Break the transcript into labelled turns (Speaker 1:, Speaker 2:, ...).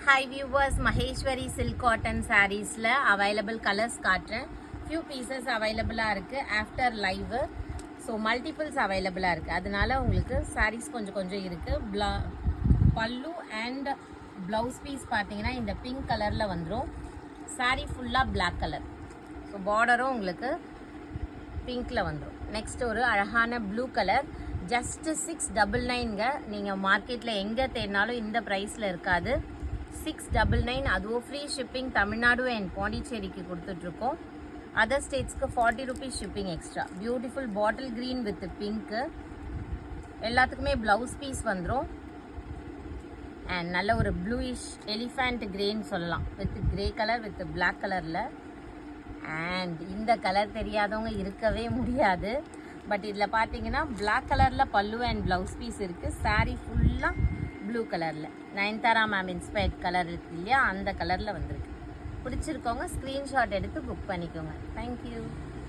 Speaker 1: Hi viewers, Maheshwari silk cotton sarees la available colors காட்டுறேன். few pieces available இருக்கு after live. So multiples available இருக்கு. அதனால உங்களுக்கு sarees கொஞ்சம் இருக்கு. பல்லு and blouse piece பாத்தீங்கன்னா இந்த pink கலர்ல வந்துரும். saree full black color. So border உங்களுக்கு பிங்க்ல வந்துரும். நெக்ஸ்ட் ஒரு அழகான ப்ளூ கலர் ஜஸ்ட் 699ங்க. நீங்க மார்க்கெட்ல எங்க தேடினாலும் இந்த பிரைஸ்ல இருக்காது. 699, அதுவும் ஃப்ரீ ஷிப்பிங் தமிழ்நாடு அண்ட் பாண்டிச்சேரிக்கு கொடுத்துட்ருக்கோம். Other ஸ்டேட்ஸ்க்கு 40 rupees shipping extra. Beautiful bottle green with pink. எல்லாத்துக்குமே ப்ளவுஸ் பீஸ் வந்துடும். அண்ட் நல்ல ஒரு ப்ளூயிஷ் எலிஃபண்ட் கிரேன்னு சொல்லலாம், with grey colour with black கலரில். அண்ட் இந்த கலர் தெரியாதவங்க இருக்கவே முடியாது. பட் இதில் பார்த்தீங்கன்னா பிளாக் கலரில் பல்லு அண்ட் ப்ளவுஸ் பீஸ் இருக்குது. சாரீ ஃபுல்லாக ப்ளூ கலரில் நயன்தாரா மேம் இன்ஸ்பயர்ட் கலர் இருக்கு இல்லையா, அந்த கலரில் வந்திருக்கு. பிடிச்சிருக்கவங்க ஸ்க்ரீன்ஷாட் எடுத்து புக் பண்ணிக்கோங்க. தேங்க்யூ.